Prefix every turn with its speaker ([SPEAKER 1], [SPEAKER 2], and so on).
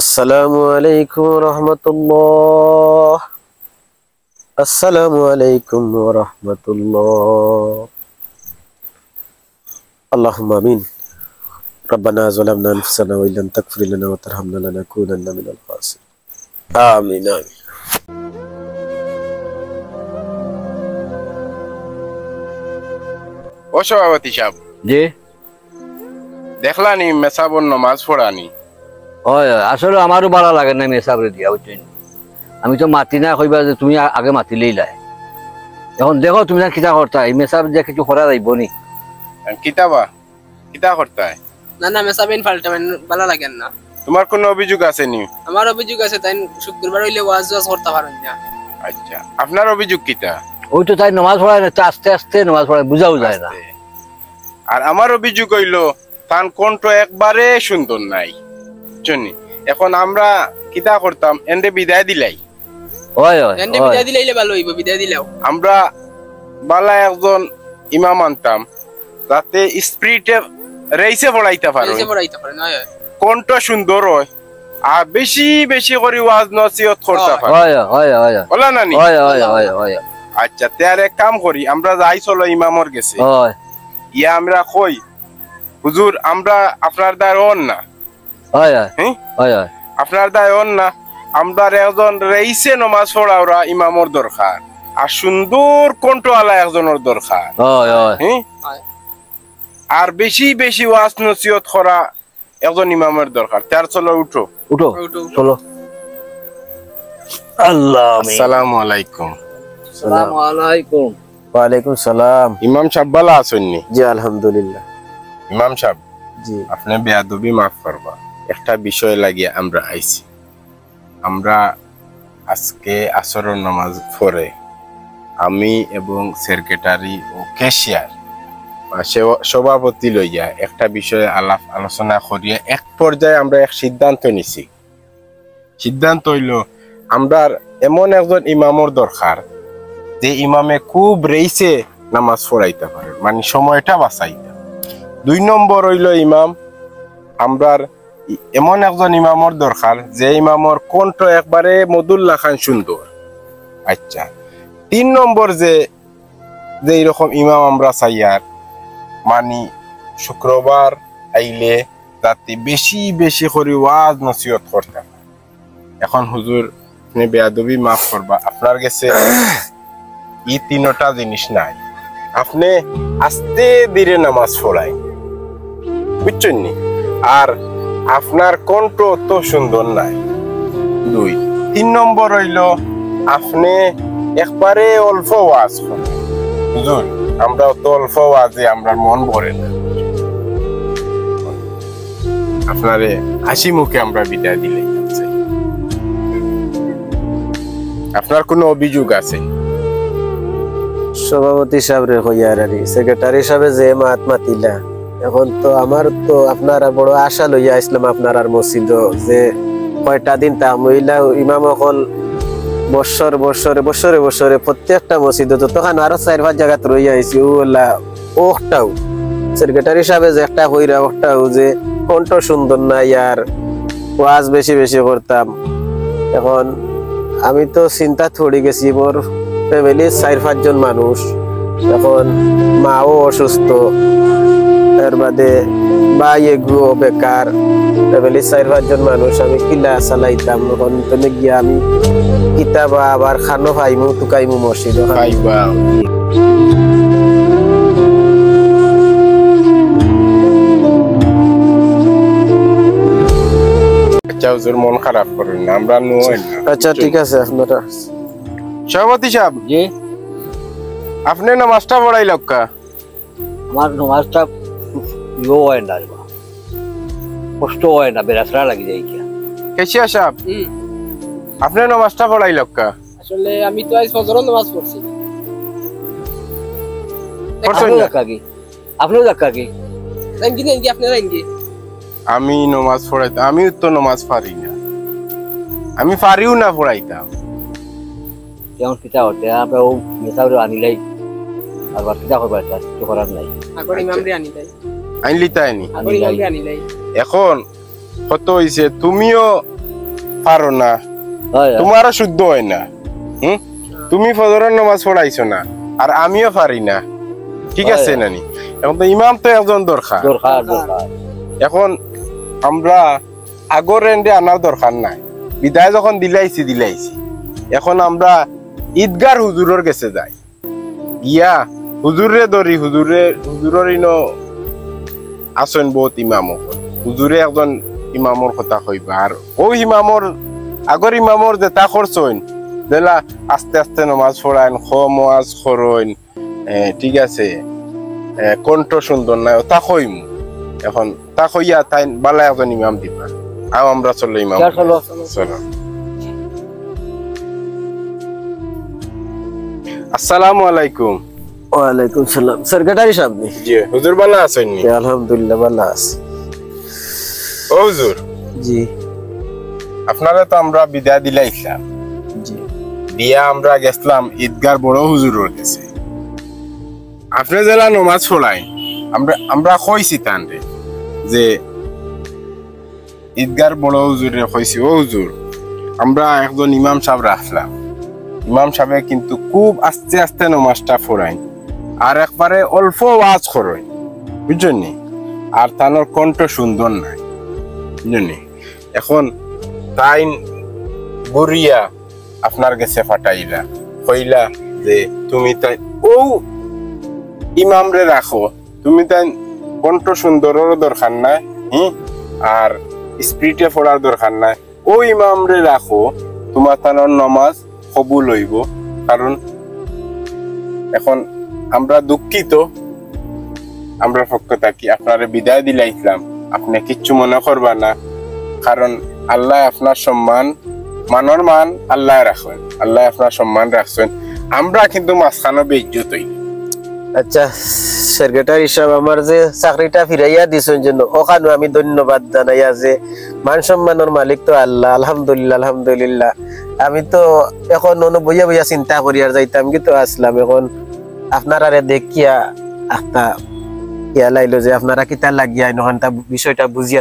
[SPEAKER 1] Assalamualaikum warahmatullah. Assalamualaikum warahmatullah. Allahumma amin. Rabbana zalamna anfusana wa illam taghfir lana wa tarhamna lanakunanna minal khasirin. Amin amin.
[SPEAKER 2] ও সভাপতি সাহেব,
[SPEAKER 3] জি
[SPEAKER 2] দেখলানি মেসাবর নমাজ পড়ানি।
[SPEAKER 3] হয় আসলে আমারও ভালো লাগে না মেসাবরে দিয়া বুঝছেন। আমি তো মাতি না কইবা যে তুমি আগে মাতিলেই লাই। এখন দেখো তুমি না কিতা করতা, এই মেসাব যে কিছু করা যাইব নি?
[SPEAKER 2] কিতাবা কিতা করতে হয়?
[SPEAKER 4] না না মেসাবেন পাল্টাবেন ভালো লাগেন না।
[SPEAKER 2] তোমার কোনো অভিযোগ আছে নি?
[SPEAKER 4] আমার অভিযোগ আছে, তাই শুক্রবার হইলে ওয়াজ করতে পারেন না।
[SPEAKER 2] আচ্ছা, আপনার অভিযোগ কিতা?
[SPEAKER 3] ওই তো তাই নমাজ পড়ায় না, আস্তে আস্তে নমাজ পড়ায়, বুঝাও যায় না।
[SPEAKER 2] আর আমার অভিযোগ হইলো তান কণ্ঠ একবারে সুন্দর নাই জন্যে। এখন আমরা কিতা করতাম, এন্ডে বিদায় দিলাই।
[SPEAKER 3] হয় হয়
[SPEAKER 4] এন্ডে বিদায় দিলে ভালো হইব, বিদায় দিলেও
[SPEAKER 2] আমরা বালা একজন ইমাম আনতাম যাতে স্পিরিটে রেইসে পড়াইতে পারো,
[SPEAKER 4] এসে পড়াইতে পারেন। হয় হয়
[SPEAKER 2] কণ্ঠ সুন্দর হয় আর বেশি বেশি করে ওয়াজ নসিহত করতে পারো।
[SPEAKER 3] হয় হয় হয়
[SPEAKER 2] বলা না নি?
[SPEAKER 3] হয় হয় হয় হয়
[SPEAKER 2] আচ্ছা, তার এক কাম করি, আমরা যাই চলো ইমামর গেছে,
[SPEAKER 3] হয়
[SPEAKER 2] ইয়া আমরা কই হুজুর আমরা আপনার দায় হন না,
[SPEAKER 3] হয়
[SPEAKER 2] হ্যাঁ
[SPEAKER 3] হয় হয়
[SPEAKER 2] আপনার দায় হন না, আমরা একজন রেইসে নমাজ পড়াওরা ইমামর দরকার আর সুন্দর কণ্ঠওয়ালা একজনের দরকার,
[SPEAKER 3] হয় হয়
[SPEAKER 2] হ্যাঁ
[SPEAKER 4] হয়
[SPEAKER 2] আর বেশি বেশি ওয়াজ নসিহত করা একজন ইমামের দরকার। তার চলো উঠো
[SPEAKER 3] উঠো
[SPEAKER 4] উঠো।
[SPEAKER 3] চলো। আল্লাহ
[SPEAKER 2] আসসালামু আলাইকুম।
[SPEAKER 3] আসসালামু আলাইকুম।
[SPEAKER 1] ওয়ালাইকুম সালাম।
[SPEAKER 2] ইমাম সাহেব ভালো আছেন নি?
[SPEAKER 1] জি আলহামদুলিল্লাহ।
[SPEAKER 2] ইমাম সাহেব,
[SPEAKER 1] জি
[SPEAKER 2] আপনি বেয়াদবি মাফ করবা, একটা বিষয় লাগিয়ে আমরা আইছি। আমরা আজকে আসরের নামাজ পড়ে আমি এবং সেক্রেটারি ও ক্যাশিয়ার সভাপতি লইয়া একটা বিষয়ে আলাপ আলোচনা করিয়া এক পর্যায়ে আমরা এক সিদ্ধান্ত নিছি। সিদ্ধান্ত হইল আমরা এমন একজন ইমামর দরকার যে ইমামে খুব রেইসে নামাজ পড়াইতে পারে, মানে সময়টা বাঁচাইতে। 2 নম্বর হইল ইমাম আমরার এমন একজন ইমামর দরকার যে ইমামর কণ্ঠ একবারে মধুল্লা খান সুন্দর। আচ্ছা, 3 নম্বর যে এরকম ইমাম আমরা চাইয়ার, মানে শুক্রবার আইলে যাতে বেশি বেশি করে ওয়াজ নসিহত করতে। এখন হুজুর আপনি বেয়াদবি মাফ করবা, আপনার কাছে এই 3টা জিনিস নাই। আপনি আস্তে ধীরে নামাজ পড়াই, বুঝছেন নি? আর আপনার কণ্ঠ তো সুন্দর নাই। 2 3 নম্বর হইল আপনি একবারে অল্প ওয়াজ করেন। হুজুর আমরা তো অল্প ওয়াজে আমরা মন ভরে না। আপনারে হাসি মুখে আমরা বিদায় দিলে। আপনার কোনো অভিযোগ আছে?
[SPEAKER 1] সভাপতি সাহেব রে কইয়ারানি সেক্রেটারি সাহেব যে মাত মাতিলা, এখন তো আমার তো আপনারা বড় আশা লইয়া আসলাম আপনার আর মসজিদ যে কয়টা দিন তা মহিলা ইমাম অকল বছর বছরে বছরে বছরে প্রত্যেকটা মসজিদ তখন আরো 4-5 জায়গাত রইয়া আইছি। ওলা ওটাও সেক্রেটারি সাহেব যে একটা কইরা ওটাও যে কণ্ঠ সুন্দর নাই আর ওয়াজ বেশি বেশি করতাম। এখন আমি তো চিন্তা থড়ি গেছি, মোর ফ্যামিলি 4-5 জন মানুষ, এখন মাও অসুস্থ, এর বাদে ভাই এগুলো বেকার, ফ্যামিলি 4-5 জন মানুষ, আমি কিলা চালাইতাম। এখন তুমি গিয়া আমি কিতাবা আবার খানো খাইমু টুকাইমু মসজিদ
[SPEAKER 2] খাইবা। আচ্ছা হুজুর মন খারাপ করেন না, আমরা নই না।
[SPEAKER 1] আচ্ছা ঠিক আছে। আপনারা
[SPEAKER 2] সভাপতি সাহেব,
[SPEAKER 3] জি
[SPEAKER 2] আপনি নামাজটা পড়াই লক্কা।
[SPEAKER 3] আমার নমাজটা ইয়ে হয় না, কষ্ট হয় না, বেড়াছড়া লাগি যায় কি।
[SPEAKER 2] কেশিয়া সাহেব, আপনি নামাজটা পড়াই লক্কা।
[SPEAKER 4] আসলে আমি তো আজ ফজরের নামাজ পড়ছি।
[SPEAKER 3] আপনিও দেখা কি, আপনিও দেখা কি?
[SPEAKER 4] রাঙ্গি নেন কি আপনারা রাঙ্গি?
[SPEAKER 2] আমি নামাজ পড়াইতাম, আমি তো নামাজ পারি না, আমি পারিও না পড়াইতাম।
[SPEAKER 3] যেমন কিতা হতে আমরা ও মেসাউরে আনিলাই আর কিতা করবা, কিছু করার নাই।
[SPEAKER 4] আগর ইমাম রে আনি দেয়,
[SPEAKER 2] আইনলি তাইনি।
[SPEAKER 4] আগর ইমাম রে আনি দেয়।
[SPEAKER 2] এখন কত হইছে, তুমিও পারো না,
[SPEAKER 3] হয়
[SPEAKER 2] তোমারও শুদ্ধ হয় না। তুমি ফজরের নামাজ পড়াইছো না, আর আমিও পারি না, ঠিক
[SPEAKER 3] হয়।
[SPEAKER 2] আছে নানি? এখন তো ইমাম তো একজন দরকার।
[SPEAKER 3] দরকার দরকার
[SPEAKER 2] এখন আমরা আগর রেন্ডে আনার দরকার নাই, বিদায় যখন দিলাইছি। এখন আমরা ঈদগার হুজুরের কাছে যাই, গিয়া হুজুরে ধরি, হুজুরের ইনো আসেন বহুত ইমাম, হুজুরে একজন ইমামর কথা কইবা, আর ও ইমামর আগর ইমামর যেটা করছেন দেলা আস্তে আস্তে নমাজ পড়াইন, খমাজ করইন, ঠিক আছে, কণ্ঠ সুন্দর নাই তা কইম। এখন তা কইয়া তাই বালা একজন ইমাম দিবা, আও আমরা চলো ইমাম।
[SPEAKER 3] চলো
[SPEAKER 2] চলো। আসসালামু আলাইকুম।
[SPEAKER 1] ওয়ালাইকুম সালাম। সেক্রেটারি সাহেব নি?
[SPEAKER 2] জি হুজুর, ভালো আছেন নি?
[SPEAKER 1] আলহামদুলিল্লাহ ভালো আছি।
[SPEAKER 2] ও হুজুর,
[SPEAKER 1] জি
[SPEAKER 2] আপনারা তো আমরা বিদায় দিলাইছিলাম,
[SPEAKER 1] জি
[SPEAKER 2] দিয়া আমরা গেছিলাম ঈদগার বড় হুজুরের কাছে। আপনি যারা নমাজ পড়াই, আমরা কইছি তানরে যে ঈদগার বড় হুজুরে কইছি, ও হুজুর আমরা একজন ইমাম সাহেব রাখলাম, ইমাম সাহেব কিন্তু খুব আস্তে আস্তে নমাজটা পড়াই, আর একবারে অল্প ওয়াজ করেন, বুঝছেন নি? আর তানোর কণ্ঠ সুন্দর নাই, বুঝছেন নি? এখন তাই বুড়িয়া আপনার কাছে ফাটাইলা, কইলা যে তুমি তাই ও ইমাম রে রাখো, তুমি তাই কণ্ঠ সুন্দরেরও দরকার নাই, আর স্পিরিটে পড়ার দরকার নাই, ও ইমাম রে রাখো, তোমার তানোর নমাজ কবুল হইব। কারণ এখন আমরা দুঃখিত, আমরা পক্ষ থাকি আপনারে বিদায় দিলাইছিলাম, আপনি কিচ্ছু মনে করবা না, কারণ আল্লাহ আপনার সম্মান, মানর মান আল্লাহ রাখেন, আল্লাহ আপনার সম্মান রাখছেন, আমরা কিন্তু মাঝখানে বেইজ্জত হই।
[SPEAKER 1] আচ্ছা সেক্রেটারি সাহেব, আমার যে চাকরিটা ফিরাইয়া দিছেন জন্য ওখানে আমি ধন্যবাদ জানাইয়া, যে মান সম্মানের মালিক তো আল্লাহ। আলহামদুলিল্লাহ আলহামদুলিল্লাহ। আমি তো এখন বইয়া বইয়া চিন্তা করি আর যাইতাম কিন্তু আসলাম, এখন আপনারা দেখিয়া একটা ইয়া লাইলো যে আপনারা কিতা লাগিয়া নহন তা বিষয়টা বুঝিয়া